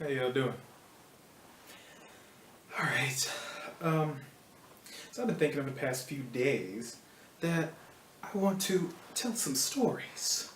How y'all doing? Alright. So I've been thinking over the past few days that I want to tell some stories.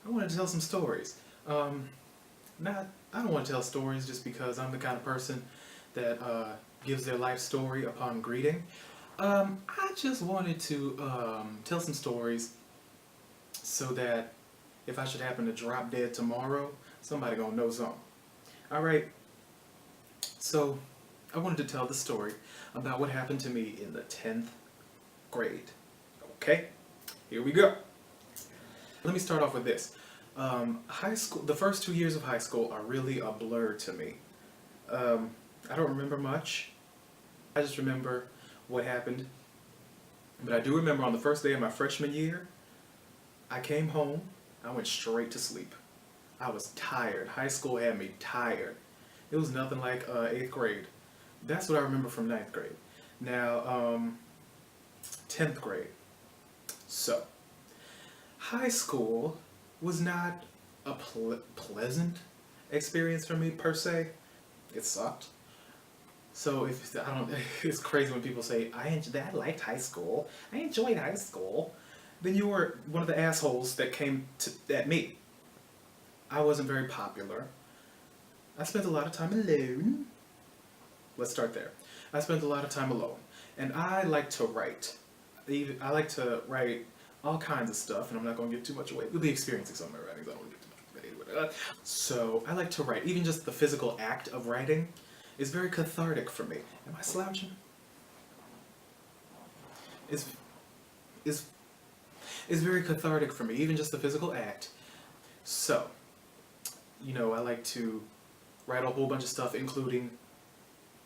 I want to tell some stories. Not I don't want to tell stories just because I'm the kind of person that gives their life story upon greeting. I just wanted to tell some stories so that if I should happen to drop dead tomorrow, somebody gonna know something. Alright, so I wanted to tell the story about what happened to me in the 10th grade. Okay, here we go. Let me start off with this. High school, the first 2 years of high school are really a blur to me. I don't remember much. I just remember what happened. But I do remember on the first day of my freshman year, I came home, I went straight to sleep. I was tired. High school had me tired. It was nothing like 8th grade. That's what I remember from 9th grade. Now, 10th grade. So, high school was not a pleasant experience for me per se. It sucked. So if I don't, it's crazy when people say I liked high school. I enjoyed high school. Then you were one of the assholes that came at me. I wasn't very popular. I spent a lot of time alone. Let's start there. I spent a lot of time alone, and I like to write. I like to write all kinds of stuff, and I'm not going to give too much away. You'll be experiencing some of my writings. I don't want to get too much away. So I like to write. Even just the physical act of writing is very cathartic for me. Am I slouching? Is very cathartic for me. Even just the physical act. So, I like to write a whole bunch of stuff, including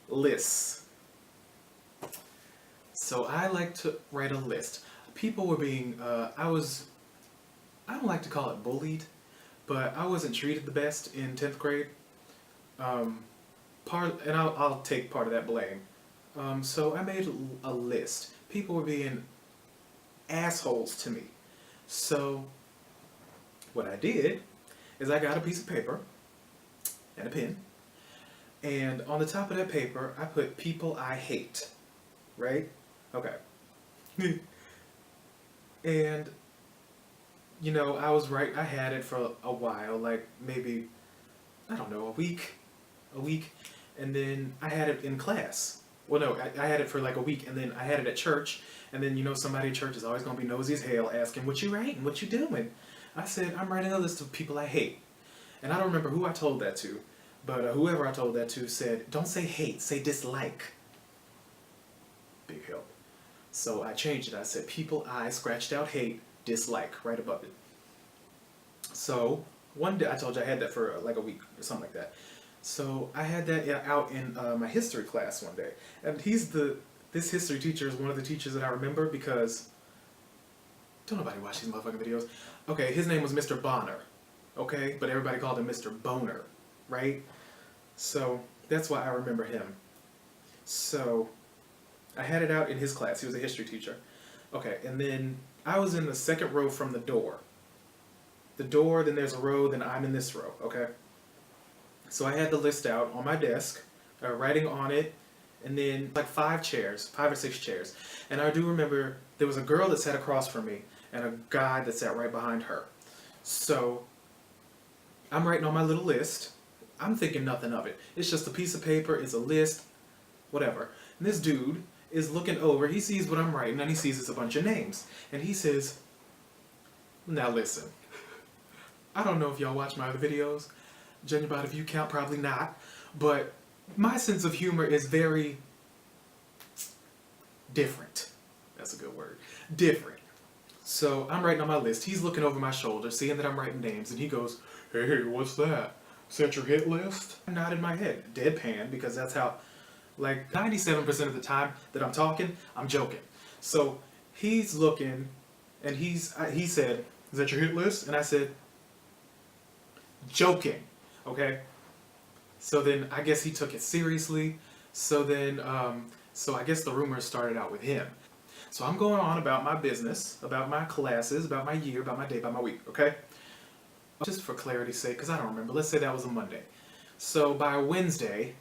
lists. So I like to write a list. People were being, I don't like to call it bullied, but I wasn't treated the best in 10th grade. And I'll take part of that blame. So I made a list. People were being assholes to me. So what I did is I got a piece of paper and a pen, and on the top of that paper I put people I hate, right? Okay. And I was right. I had it for a while, like maybe, I don't know, a week, and then I had it in class. Well, no, I had it for like a week, and then I had it at church, and then somebody at church is always gonna be nosy as hell, asking, "What you writing? What you doing?" I said, "I'm writing a list of people I hate," and I don't remember who I told that to, but whoever I told that to said, "Don't say hate, say dislike." Big help. So I changed it. I said, people I scratched out hate, dislike, right above it. So one day, I told you I had that for like a week or something like that. So I had that out in my history class one day, and this history teacher is one of the teachers that I remember because don't nobody watch these motherfucking videos. Okay, his name was Mr. Bonner, okay, but everybody called him Mr. Boner, right? So that's why I remember him. So I had it out in his class. He was a history teacher. Okay, and then I was in the second row from the door. The door, then there's a row, then I'm in this row, okay? So I had the list out on my desk, writing on it, and then like 5 or 6 chairs. And I do remember there was a girl that sat across from me and a guy that sat right behind her. So I'm writing on my little list. I'm thinking nothing of it. It's just a piece of paper, it's a list, whatever. And this dude is looking over, he sees what I'm writing, and he sees it's a bunch of names. And he says, "Now listen, I don't know if y'all watch my other videos, judging by the view count, probably not, but my sense of humor is very different." That's a good word. Different. So I'm writing on my list. He's looking over my shoulder, seeing that I'm writing names, and he goes, "Hey, what's that? Is that your hit list?" I nodded my head, deadpan, because that's how, like 97% of the time that I'm talking, I'm joking. So he's looking, and he said, "Is that your hit list?" And I said, "Joking." Okay? So then I guess he took it seriously. So then, so I guess the rumors started out with him. So I'm going on about my business, about my classes, about my year, about my day, about my week, okay? Just for clarity's sake, because I don't remember. Let's say that was a Monday. So by Wednesday,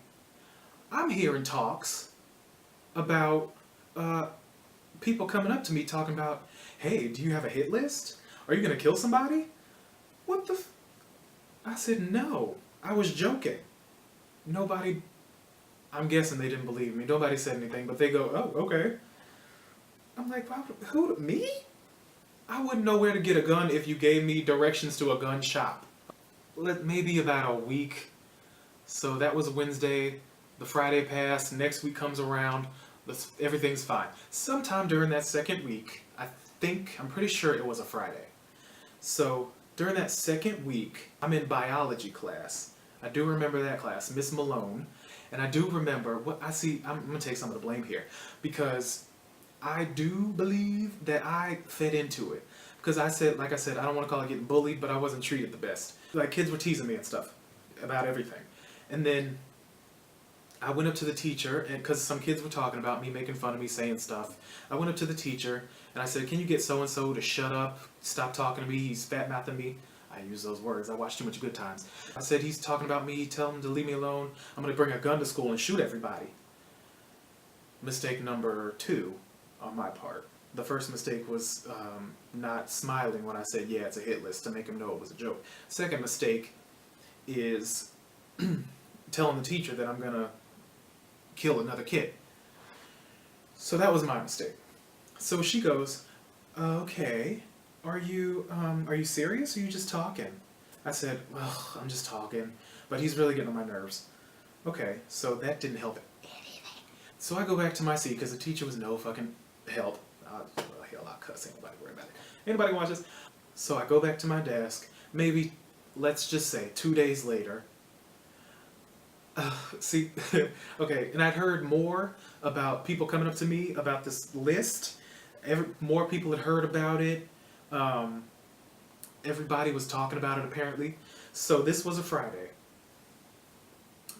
I'm hearing talks about people coming up to me talking about, hey, do you have a hit list? Are you going to kill somebody? What the I said, no, I was joking. Nobody, I'm guessing they didn't believe me. Nobody said anything, but they go, oh, okay. I'm like, who, me? I wouldn't know where to get a gun if you gave me directions to a gun shop. Maybe about a week. So that was Wednesday. The Friday passed. Next week comes around. Everything's fine. Sometime during that second week, I'm pretty sure it was a Friday. So during that second week, I'm in biology class. I do remember that class, Miss Malone. And I do remember I'm going to take some of the blame here. Because I do believe that I fed into it. Because like I said, I don't want to call it getting bullied, but I wasn't treated the best. Like, kids were teasing me and stuff about everything. And then I went up to the teacher, and because some kids were talking about me, making fun of me, saying stuff. I went up to the teacher, and I said, can you get so-and-so to shut up, stop talking to me, he's fat-mouthing me. I use those words, I watch too much Good Times. I said, he's talking about me, tell him to leave me alone. I'm going to bring a gun to school and shoot everybody. Mistake number 2 on my part. The first mistake was not smiling when I said, yeah, it's a hit list, to make him know it was a joke. Second mistake is telling the teacher that I'm going to kill another kid. So that was my mistake. So she goes, okay, are you serious, or are you just talking? I said, well, I'm just talking, but he's really getting on my nerves. Okay, so that didn't help anything. So I go back to my seat, because the teacher was no fucking help. I'll cuss, ain't nobody worry about it. Anybody watch this? So I go back to my desk, maybe, let's just say, 2 days later. Okay, and I'd heard more about people coming up to me about this list. More people had heard about it. Everybody was talking about it, apparently. So this was a Friday.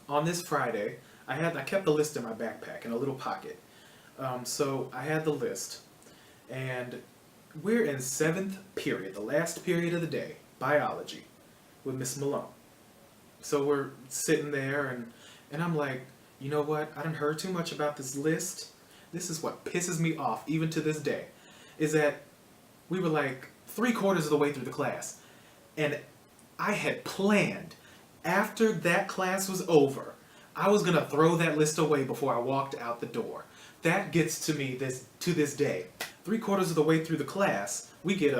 On this Friday, I kept the list in my backpack in a little pocket. So I had the list, and we're in 7th period, the last period of the day, biology, with Miss Malone. So we're sitting there, and I'm like, you know what? I done heard too much about this list. This is what pisses me off, even to this day, is that we were like 3/4 of the way through the class, and I had planned, after that class was over, I was going to throw that list away before I walked out the door. That gets to me to this day. 3/4 of the way through the class, we get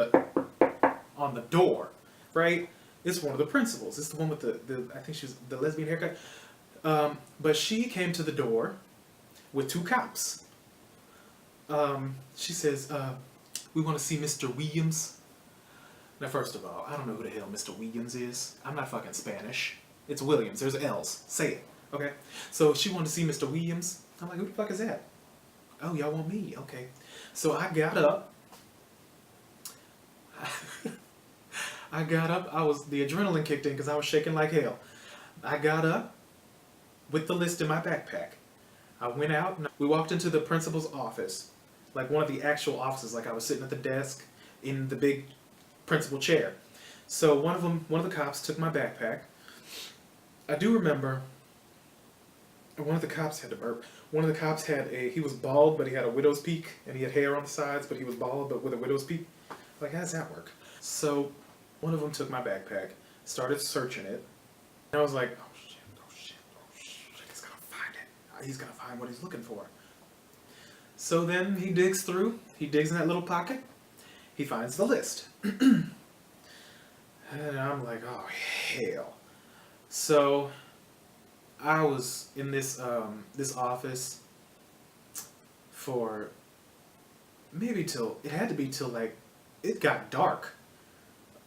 on the door, right? It's one of the principals. It's the one with I think she was the lesbian haircut. But she came to the door with 2 cops. She says, we want to see Mr. Williams. Now, first of all, I don't know who the hell Mr. Williams is. I'm not fucking Spanish. It's Williams. There's L's. Say it. Okay? So she wanted to see Mr. Williams. I'm like, who the fuck is that? Oh, y'all want me? Okay. So I got up. The adrenaline kicked in because I was shaking like hell. I got up with the list in my backpack. I went out and we walked into the principal's office. Like one of the actual offices. Like I was sitting at the desk in the big principal chair. So one of the cops took my backpack. I do remember one of the cops had to burp. One of the cops he was bald, but he had a widow's peak, and he had hair on the sides, but he was bald, but with a widow's peak. Like, how does that work? So one of them took my backpack, started searching it, and I was like, oh shit, he's gonna find it. He's gonna find what he's looking for. So then he digs in that little pocket, he finds the list. And I'm like, oh hell. So I was in this office for maybe it got dark,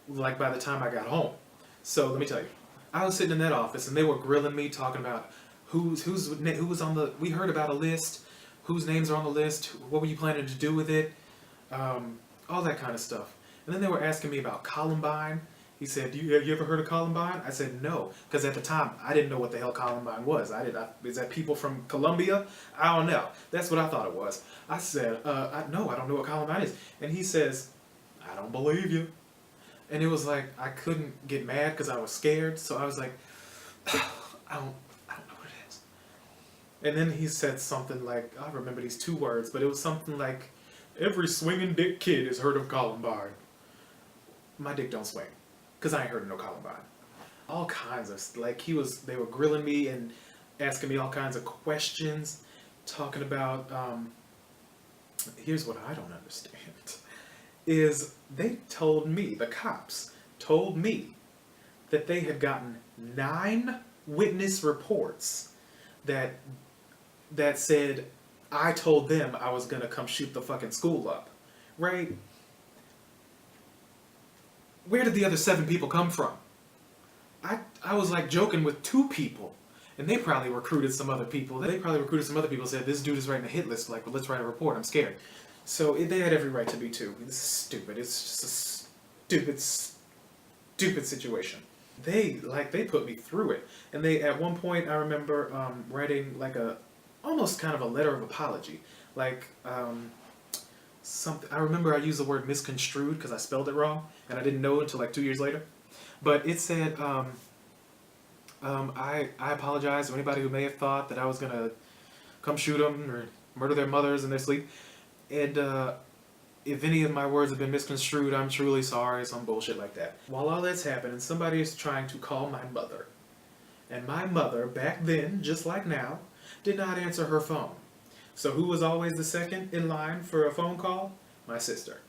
like by the time I got home. So let me tell you, I was sitting in that office and they were grilling me, talking about who was on the, we heard about a list, whose names are on the list, what were you planning to do with it, all that kind of stuff. And then they were asking me about Columbine. He said, have you ever heard of Columbine? I said, no, because at the time, I didn't know what the hell Columbine was. Is that people from Colombia? I don't know. That's what I thought it was. I said, no, I don't know what Columbine is. And he says, I don't believe you. And it was like, I couldn't get mad because I was scared. So I was like, I don't know what it is. And then he said something like, I remember these 2 words, but it was something like, every swinging dick kid has heard of Columbine. My dick don't swing, because I ain't heard of no Columbine. All kinds of, like, they were grilling me and asking me all kinds of questions, talking about, here's what I don't understand, is they told me, the cops told me, that they had gotten 9 witness reports that said I told them I was gonna come shoot the fucking school up, right? Where did the other 7 people come from? I was like joking with 2 people, and they probably recruited some other people. Said, this dude is writing a hit list, like, well, let's write a report, I'm scared. So they had every right to be too. This is stupid. It's just a stupid situation. They put me through it. And they, at one point, I remember writing like almost kind of a letter of apology. Like, something, I remember I used the word misconstrued because I spelled it wrong, and I didn't know until like 2 years later. But it said, I apologize to anybody who may have thought that I was gonna come shoot them or murder their mothers in their sleep. And if any of my words have been misconstrued, I'm truly sorry, some bullshit like that. While all that's happening, somebody is trying to call my mother. And my mother, back then, just like now, did not answer her phone. So who was always the second in line for a phone call? My sister.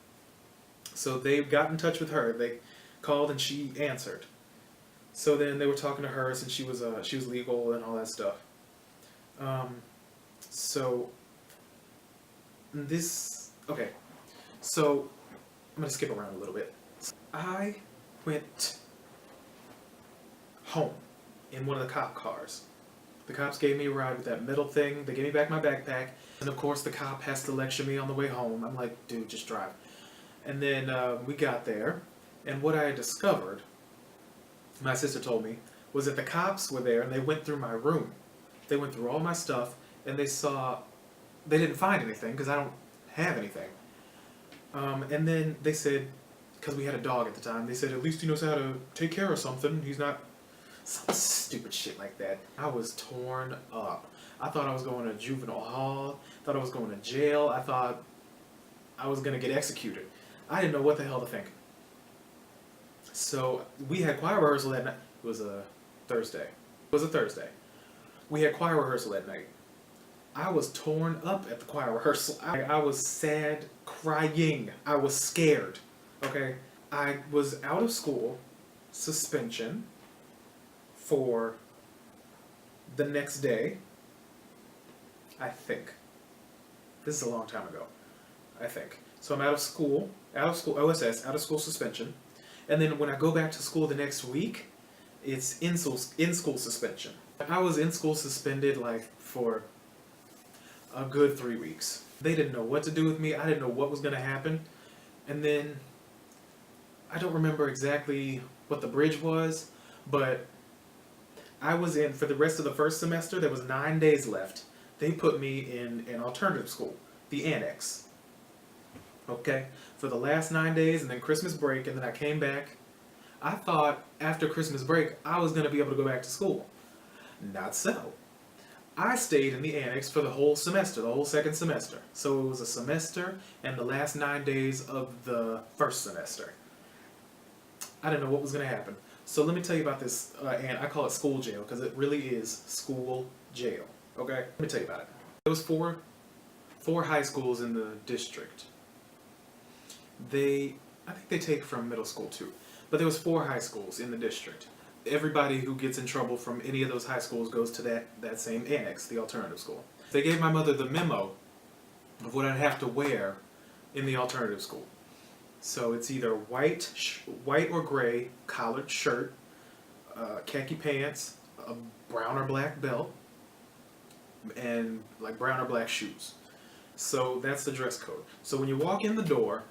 So they got in touch with her. They called and she answered. So then they were talking to her since she was legal and all that stuff. Okay. So I'm gonna skip around a little bit. I went home in one of the cop cars. The cops gave me a ride with that metal thing. They gave me back my backpack. And of course the cop has to lecture me on the way home. I'm like, dude, just drive. And then we got there. And what I had discovered, my sister told me, was that the cops were there and they went through my room. They went through all my stuff and they didn't find anything because I don't have anything. And then they said, because we had a dog at the time, they said, at least he knows how to take care of something. He's not... Some stupid shit like that. I was torn up. I thought I was going to juvenile hall. I thought I was going to jail. I thought I was going to get executed. I didn't know what the hell to think. So we had choir rehearsal that night. It was a Thursday. We had choir rehearsal that night. I was torn up at the choir rehearsal. I was sad, crying. I was scared. Okay? I was out of school, suspension, for the next day, I think. This is a long time ago, I think. So I'm out of school, OSS, out of school suspension. And then when I go back to school the next week, it's in-school suspension. I was in-school suspended like for a good 3 weeks. They didn't know what to do with me. I didn't know what was going to happen. And then, I don't remember exactly what the bridge was, but I was in, for the rest of the first semester, there was 9 days left. They put me in an alternative school, the annex. Okay? For the last 9 days, and then Christmas break, and then I came back. I thought after Christmas break, I was going to be able to go back to school. Not so. I stayed in the annex for the whole semester, the whole second semester. So it was a semester and the last 9 days of the first semester. I didn't know what was going to happen. So let me tell you about this, and I call it school jail, because it really is school jail, okay? Let me tell you about it. There was four high schools in the district. I think they take from middle school too, but there was 4 high schools in the district. Everybody who gets in trouble from any of those high schools goes to that same annex, the alternative school. They gave my mother the memo of what I'd have to wear in the alternative school. So it's either white or gray collared shirt, khaki pants, a brown or black belt, and like brown or black shoes. So that's the dress code. So when you walk in the door,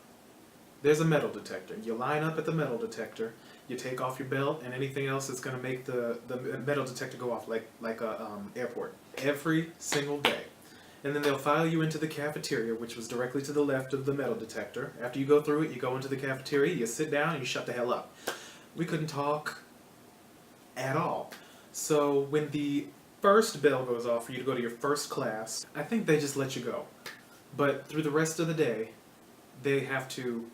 there's a metal detector. You line up at the metal detector, you take off your belt and anything else that's going to make the metal detector go off, like a airport, every single day. And then they'll file you into the cafeteria, which was directly to the left of the metal detector. After you go through it, you go into the cafeteria, you sit down, and you shut the hell up. We couldn't talk at all. So when the first bell goes off for you to go to your first class, I think they just let you go. But through the rest of the day, they have to...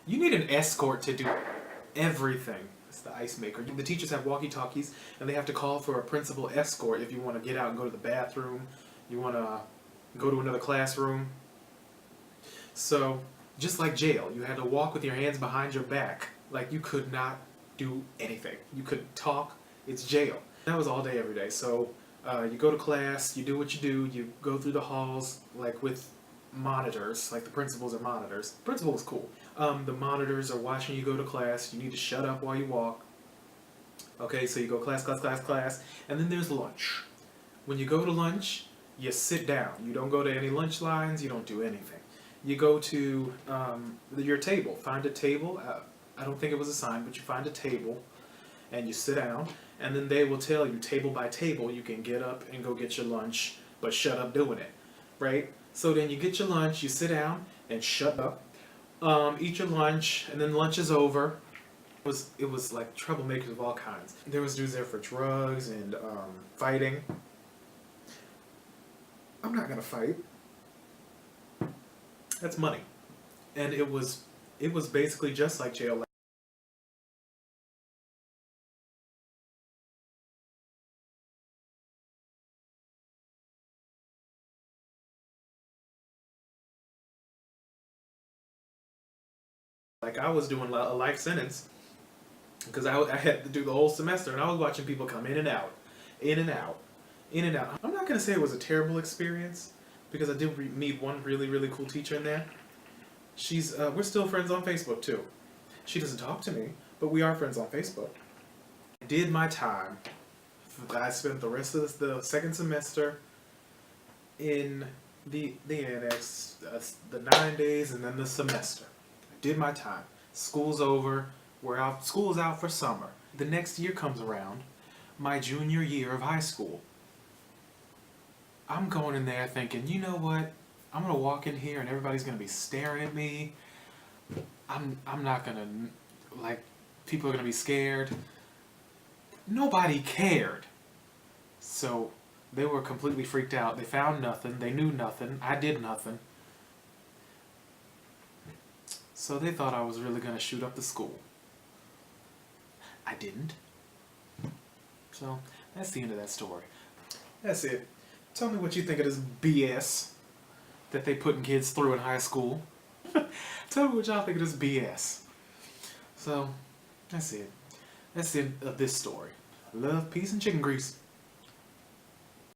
You need an escort to do everything. It's the ice maker. The teachers have walkie-talkies, and they have to call for a principal escort if you want to get out and go to the bathroom, you want to go to another classroom. So, just like jail, you had to walk with your hands behind your back. Like, you could not do anything. You couldn't talk. It's jail. That was all day, every day. So, you go to class, you do what you do, you go through the halls, like with monitors, like the principals are monitors. The principal was cool. The monitors are watching you go to class. You need to shut up while you walk. Okay, so you go class, class, class, class, and then there's lunch. When you go to lunch, you sit down. You don't go to any lunch lines. You don't do anything. You go to your table. Find a table. I don't think it was assigned, but you find a table, and you sit down, and then they will tell you, table by table, you can get up and go get your lunch, but shut up doing it, right? So then you get your lunch, you sit down, and shut up, eat your lunch, and then lunch is over. It was like troublemakers of all kinds. There was dudes there for drugs and fighting. I'm not gonna fight. That's money. And it was basically just like jail. Like I was doing a life sentence because I had to do the whole semester, and I was watching people come in and out, in and out, in and out. I'm not gonna say it was a terrible experience because I did meet one really, really cool teacher in there. We're still friends on Facebook too. She doesn't talk to me, but we are friends on Facebook. I did my time. I spent the rest of the second semester in the annex, the 9 days, and then the semester. I did my time. School's over. We're out. School's out for summer. The next year comes around, my junior year of high school. I'm going in there thinking, you know what? I'm gonna walk in here and everybody's gonna be staring at me. I'm not gonna, like, people are gonna be scared. Nobody cared. So they were completely freaked out. They found nothing. They knew nothing. I did nothing. So they thought I was really gonna shoot up the school. I didn't. So that's the end of that story. That's it. Tell me what you think of this BS that they putting kids through in high school. Tell me what y'all think of this BS. So, that's it. That's the end of this story. Love, peace, and chicken grease.